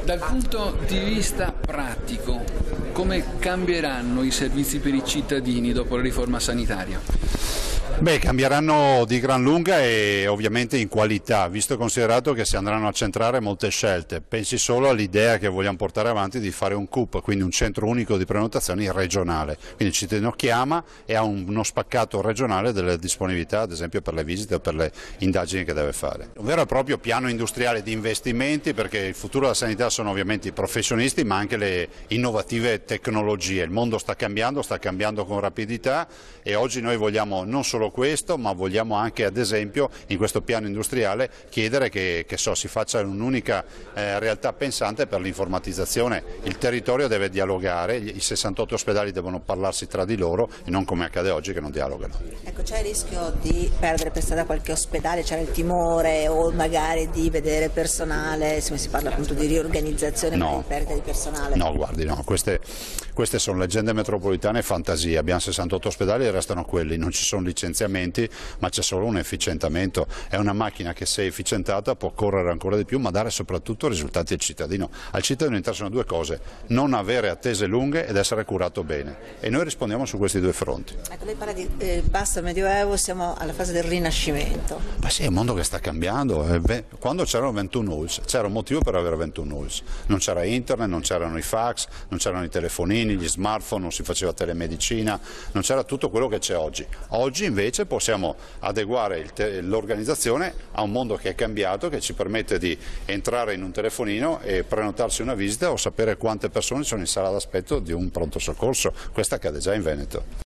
Dal punto di vista pratico, come cambieranno i servizi per i cittadini dopo la riforma sanitaria? Beh, cambieranno di gran lunga e ovviamente in qualità, visto e considerato che si andranno a centrare molte scelte. Pensi solo all'idea che vogliamo portare avanti di fare un CUP, quindi un centro unico di prenotazioni regionale. Quindi il cittadino chiama e ha uno spaccato regionale delle disponibilità, ad esempio per le visite o per le indagini che deve fare. Un vero e proprio piano industriale di investimenti, perché il futuro della sanità sono ovviamente i professionisti, ma anche le innovative tecnologie. Il mondo sta cambiando con rapidità e oggi noi vogliamo non solo questo, ma vogliamo anche, ad esempio, in questo piano industriale chiedere che si faccia un'unica realtà pensante per l'informatizzazione. Il territorio deve dialogare, i 68 ospedali devono parlarsi tra di loro e non come accade oggi che non dialogano. Ecco, c'è il rischio di perdere per strada qualche ospedale, c'è il timore o magari di vedere personale, si parla appunto di riorganizzazione, ma di perdita di personale? No, guardi, no, queste sono leggende metropolitane e fantasie. Abbiamo 68 ospedali e restano quelli, non ci sono licenziamenti, ma c'è solo un efficientamento. È una macchina che, se efficientata, può correre ancora di più, ma dare soprattutto risultati al cittadino. Al cittadino interessano due cose: non avere attese lunghe ed essere curato bene, e noi rispondiamo su questi due fronti. Ecco, lei parla di basso medioevo, siamo alla fase del rinascimento. Ma sì, è un mondo che sta cambiando. Quando c'erano 21 ULSS c'era un motivo per avere 21 ULSS. Non c'era internet, non c'erano i fax, non c'erano i telefonini, gli smartphone, non si faceva telemedicina, non c'era tutto quello che c'è oggi. Oggi invece possiamo adeguare l'organizzazione a un mondo che è cambiato, che ci permette di entrare in un telefonino e prenotarsi una visita o sapere quante persone sono in sala d'aspetto di un pronto soccorso. Questo accade già in Veneto.